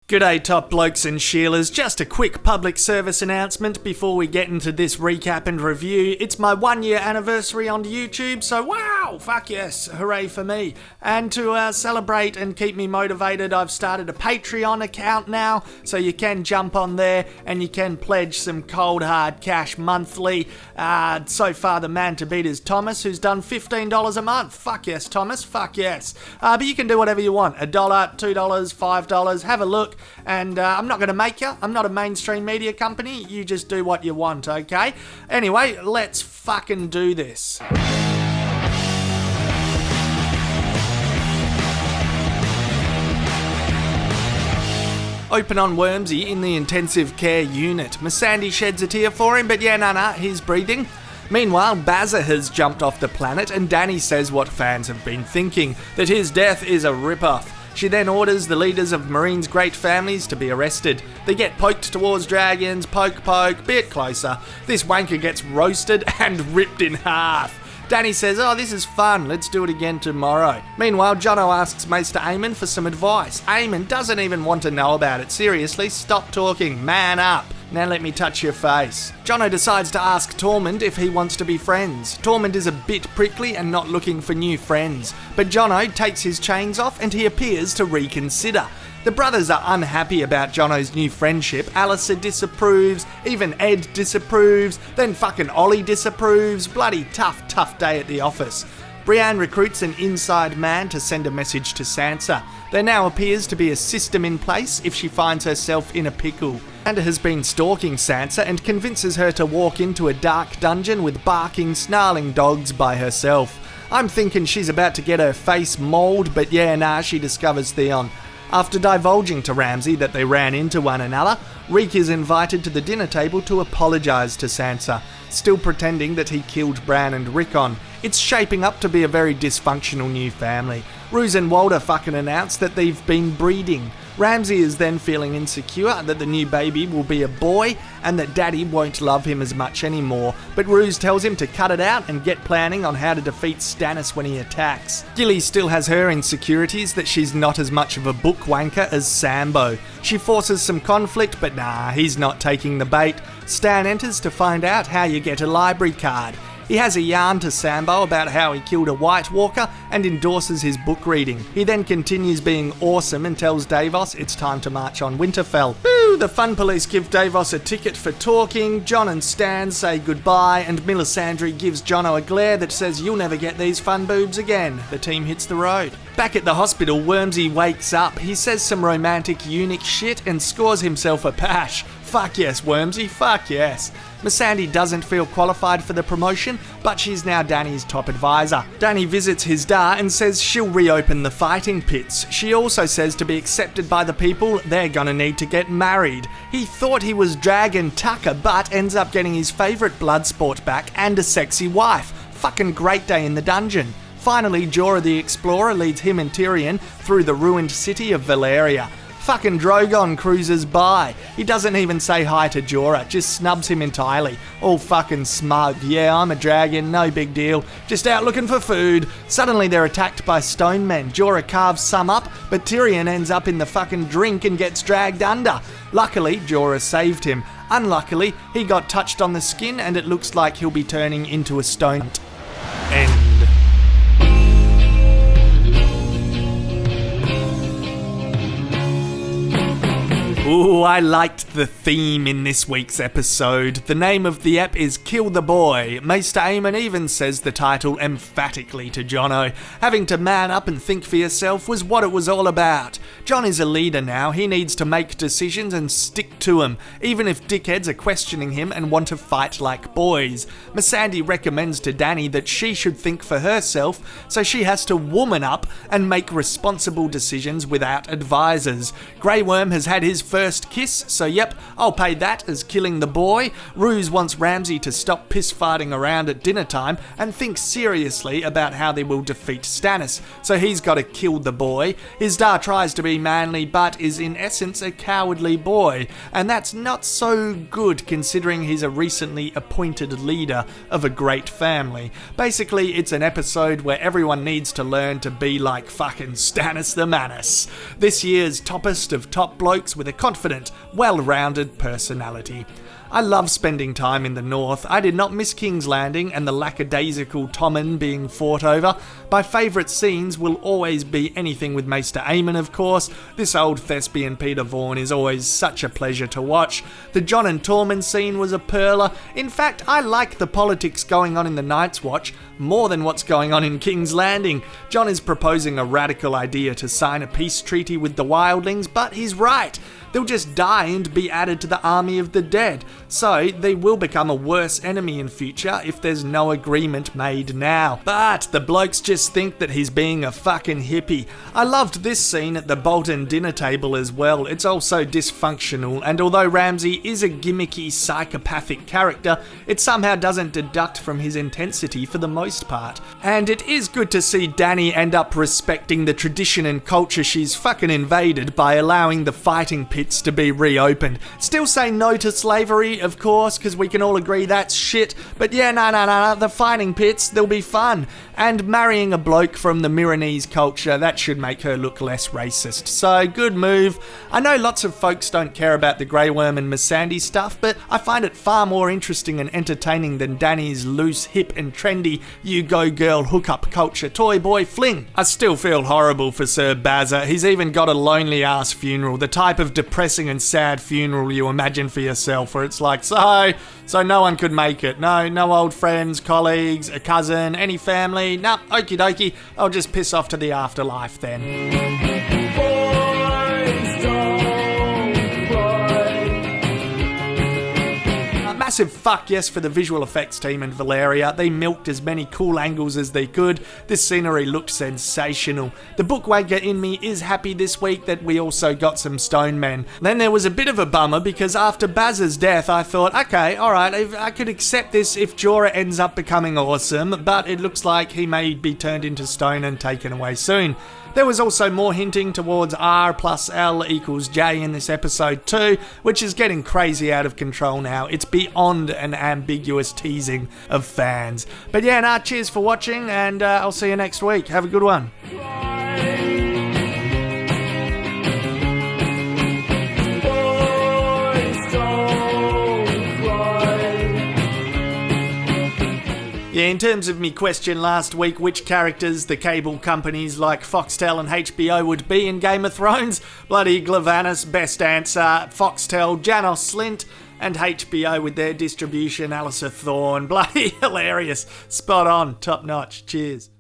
G'day top blokes and Sheilas, just a quick public service announcement before we get into this recap and review. It's my 1 year anniversary on YouTube, so wow, fuck yes, hooray for me. And to celebrate and keep me motivated, I've started a Patreon account now, so you can jump on there and you can pledge some cold hard cash monthly. So far the man to beat is Thomas, who's done $15 a month. Fuck yes, Thomas, fuck yes. But you can do whatever you want, $1, $2, $5, have a look. And I'm not going to make you. I'm not a mainstream media company. You just do what you want, okay? Anyway, let's fucking do this. Open on Wormsy in the intensive care unit. Miss Sandy sheds a tear for him, but yeah, he's breathing. Meanwhile, Bazza has jumped off the planet and Danny says what fans have been thinking, that his death is a rip-off. She then orders the leaders of Marine's great families to be arrested. They get poked towards dragons, poke, bit closer. This wanker gets roasted and ripped in half. Danny says, oh, this is fun, let's do it again tomorrow. Meanwhile, Jono asks Maester Eamon for some advice. Eamon doesn't even want to know about it. Seriously, stop talking, man up. Now let me touch your face. Jono decides to ask Tormund if he wants to be friends. Tormund is a bit prickly and not looking for new friends, but Jono takes his chains off and he appears to reconsider. The brothers are unhappy about Jono's new friendship. Alyssa disapproves, even Ed disapproves, then fucking Ollie disapproves. Bloody tough day at the office. Brienne recruits an inside man to send a message to Sansa. There now appears to be a system in place if she finds herself in a pickle. Amanda has been stalking Sansa and convinces her to walk into a dark dungeon with barking, snarling dogs by herself. I'm thinking she's about to get her face mauled, but yeah, she discovers Theon. After divulging to Ramsay that they ran into one another, Reek is invited to the dinner table to apologise to Sansa, still pretending that he killed Bran and Rickon. It's shaping up to be a very dysfunctional new family. Roose and Walder fucking announce that they've been breeding. Ramsay is then feeling insecure that the new baby will be a boy and that Daddy won't love him as much anymore, but Roose tells him to cut it out and get planning on how to defeat Stannis when he attacks. Gilly still has her insecurities that she's not as much of a book wanker as Sambo. She forces some conflict, but he's not taking the bait. Stan enters to find out how you get a library card. He has a yarn to Sambo about how he killed a White Walker and endorses his book reading. He then continues being awesome and tells Davos it's time to march on Winterfell. Woo! The Fun Police give Davos a ticket for talking, Jon and Stan say goodbye, and Melisandre gives Jono a glare that says you'll never get these fun boobs again. The team hits the road. Back at the hospital, Wormsy wakes up. He says some romantic eunuch shit and scores himself a pash. Fuck yes, Wormsy, fuck yes. Missandei doesn't feel qualified for the promotion, but she's now Dany's top advisor. Dany visits his da and says she'll reopen the fighting pits. She also says to be accepted by the people, they're gonna need to get married. He thought he was Dragon Tucker, but ends up getting his favourite blood sport back and a sexy wife. Fucking great day in the dungeon. Finally, Jorah the Explorer leads him and Tyrion through the ruined city of Valyria. Fucking Drogon cruises by. He doesn't even say hi to Jorah, just snubs him entirely. All fucking smug. Yeah, I'm a dragon, no big deal. Just out looking for food. Suddenly they're attacked by stone men. Jorah carves some up, but Tyrion ends up in the fucking drink and gets dragged under. Luckily, Jorah saved him. Unluckily, he got touched on the skin and it looks like he'll be turning into a stone. End. Ooh, I liked the theme in this week's episode. The name of the ep is Kill the Boy. Maester Aemon even says the title emphatically to Jono. Having to man up and think for yourself was what it was all about. Jon is a leader now. He needs to make decisions and stick to them, even if dickheads are questioning him and want to fight like boys. Missandei recommends to Dany that she should think for herself, so she has to woman up and make responsible decisions without advisors. Grey Worm has had his first first kiss, so yep, I'll pay that as killing the boy. Ruse wants Ramsay to stop piss-farting around at dinner time and think seriously about how they will defeat Stannis, so he's got to kill the boy. His Dar tries to be manly, but is in essence a cowardly boy, and that's not so good considering he's a recently appointed leader of a great family. Basically, it's an episode where everyone needs to learn to be like fucking Stannis the Manus. This year's toppest of top blokes with a confident, well-rounded personality. I love spending time in the north. I did not miss King's Landing and the lackadaisical Tommen being fought over. My favourite scenes will always be anything with Maester Aemon, of course. This old thespian Peter Vaughan is always such a pleasure to watch. The Jon and Tormund scene was a pearler. In fact, I like the politics going on in the Night's Watch more than what's going on in King's Landing. Jon is proposing a radical idea to sign a peace treaty with the wildlings, but he's right. They'll just die and be added to the army of the dead. So they will become a worse enemy in future if there's no agreement made now. But the blokes just think that he's being a fucking hippie. I loved this scene at the Bolton dinner table as well. It's also dysfunctional, and although Ramsay is a gimmicky psychopathic character, it somehow doesn't deduct from his intensity for the most part. And it is good to see Dany end up respecting the tradition and culture she's fucking invaded by allowing the fighting pits to be reopened. Still say no to slavery, of course, because we can all agree that's shit, but yeah, no, the fighting pits, they'll be fun. And marrying a bloke from the Miranese culture, that should make her look less racist. So, good move. I know lots of folks don't care about the Grey Worm and Missandei stuff, but I find it far more interesting and entertaining than Dany's loose, hip and trendy you go girl hookup culture toy boy fling. I still feel horrible for Sir Bazza. He's even got a lonely ass funeral, the type of depressing and sad funeral you imagine for yourself, where it's like, so no one could make it. No old friends, colleagues, a cousin, any family. Nah, okie dokie, I'll just piss off to the afterlife then. Massive fuck yes for the visual effects team and Valeria. They milked as many cool angles as they could. This scenery looked sensational. The bookwanker in me is happy this week that we also got some stone men. Then there was a bit of a bummer because after Baz's death I thought, okay, alright, I could accept this if Jorah ends up becoming awesome, but it looks like he may be turned into stone and taken away soon. There was also more hinting towards R plus L equals J in this episode too, which is getting crazy out of control now. It's beyond an ambiguous teasing of fans. But yeah, cheers for watching, and I'll see you next week. Have a good one. Yeah, in terms of me question last week which characters the cable companies like Foxtel and HBO would be in Game of Thrones, bloody Glavanus, best answer, Foxtel, Janos Slint, and HBO with their distribution, Alyssa Thorne, bloody hilarious, spot on, top notch, cheers.